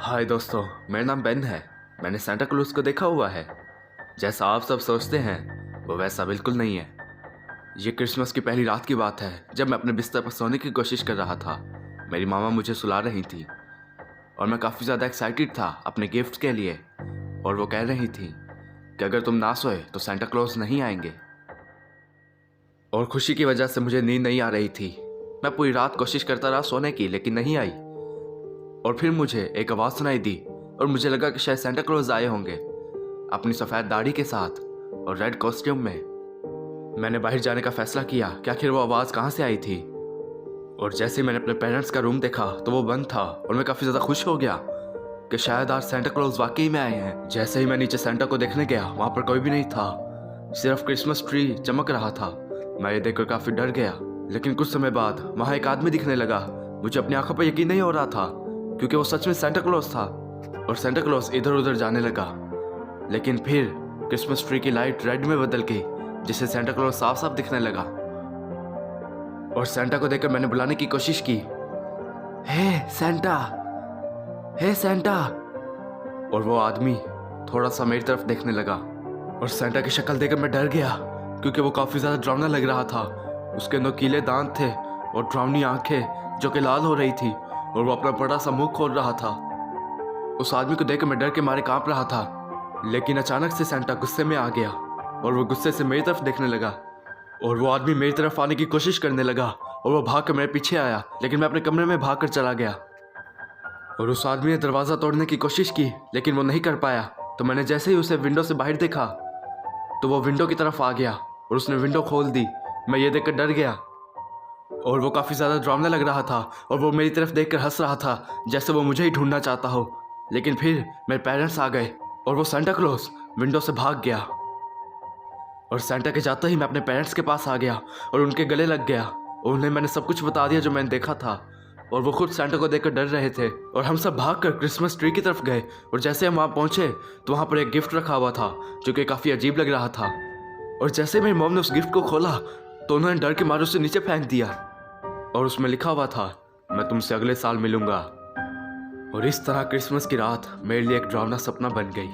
हाय दोस्तों, मेरा नाम बेन है। मैंने सांता क्लॉज को देखा हुआ है। जैसा आप सब सोचते हैं वो वैसा बिल्कुल नहीं है। ये क्रिसमस की पहली रात की बात है, जब मैं अपने बिस्तर पर सोने की कोशिश कर रहा था। मेरी मामा मुझे सुला रही थी और मैं काफ़ी ज़्यादा एक्साइटेड था अपने गिफ्ट के लिए। और वो कह रही थी कि अगर तुम ना सोए तो सांता क्लॉज नहीं आएंगे। और खुशी की वजह से मुझे नींद नहीं आ रही थी। मैं पूरी रात कोशिश करता रहा सोने की, लेकिन नहीं आई। और फिर मुझे एक आवाज़ सुनाई दी और मुझे लगा कि शायद सांता क्लॉज आए होंगे अपनी सफ़ेद दाढ़ी के साथ और रेड कॉस्ट्यूम में। मैंने बाहर जाने का फैसला किया कि आखिर वो आवाज़ कहाँ से आई थी। और जैसे ही मैंने अपने पेरेंट्स का रूम देखा तो वो बंद था और मैं काफ़ी ज़्यादा खुश हो गया कि शायद आज सांता क्लॉज वाकई में आए हैं। जैसे ही मैं नीचे सांता को देखने गया, वहाँ पर कोई भी नहीं था, सिर्फ क्रिसमस ट्री चमक रहा था। मैं ये देखकर काफ़ी डर गया, लेकिन कुछ समय बाद वहाँ एक आदमी दिखने लगा। मुझे अपनी आंखों पर यकीन नहीं हो रहा था, क्योंकि वो सच में सांता क्लॉज था। और सांता क्लॉज इधर उधर जाने लगा, लेकिन फिर क्रिसमस ट्री की लाइट रेड में बदल गई, जिससे सांता क्लॉज साफ साफ दिखने लगा। और सांता को देखकर मैंने बुलाने की कोशिश की, हे सांता, हे सांता। और वो आदमी थोड़ा सा मेरी तरफ देखने लगा और सांता की शक्ल देखकर मैं डर गया, क्योंकि वो काफ़ी ज़्यादा डरावना लग रहा था। उसके नुकीले दांत थे और डरावनी आंखें जो कि लाल हो रही थी, और वो अपना बड़ा सा मुंह खोल रहा था। उस आदमी को देखकर मैं डर के मारे कांप रहा था, लेकिन अचानक से सांता गुस्से में आ गया और वो गुस्से से मेरी तरफ देखने लगा। और वो आदमी मेरी तरफ आने की कोशिश करने लगा और वो भाग कर मेरे पीछे आया, लेकिन मैं अपने कमरे में भाग कर चला गया। और उस आदमी ने दरवाज़ा तोड़ने की कोशिश की, लेकिन वो नहीं कर पाया। तो मैंने जैसे ही उसे विंडो से बाहर देखा तो वो विंडो की तरफ आ गया और उसने विंडो खोल दी। मैं ये देखकर डर गया और वो काफ़ी ज़्यादा डरावना लग रहा था और वो मेरी तरफ देखकर हंस रहा था, जैसे वो मुझे ही ढूंढना चाहता हो। लेकिन फिर मेरे पेरेंट्स आ गए और वो सांता क्लॉज विंडो से भाग गया। और सांता के जाते ही मैं अपने पेरेंट्स के पास आ गया और उनके गले लग गया और उन्हें मैंने सब कुछ बता दिया जो मैंने देखा था। और वो खुद सांता को देखकर डर रहे थे और हम सब भागकर क्रिसमस ट्री की तरफ गए। और जैसे हम वहाँ पहुँचे तो वहाँ पर एक गिफ्ट रखा हुआ था जो कि काफ़ी अजीब लग रहा था। और जैसे मेरी मॉम ने उस गिफ्ट को खोला तो उन्होंने डर के मारे उसे नीचे फेंक दिया और उसमें लिखा हुआ था, मैं तुमसे अगले साल मिलूंगा। और इस तरह क्रिसमस की रात मेरे लिए एक डरावना सपना बन गई।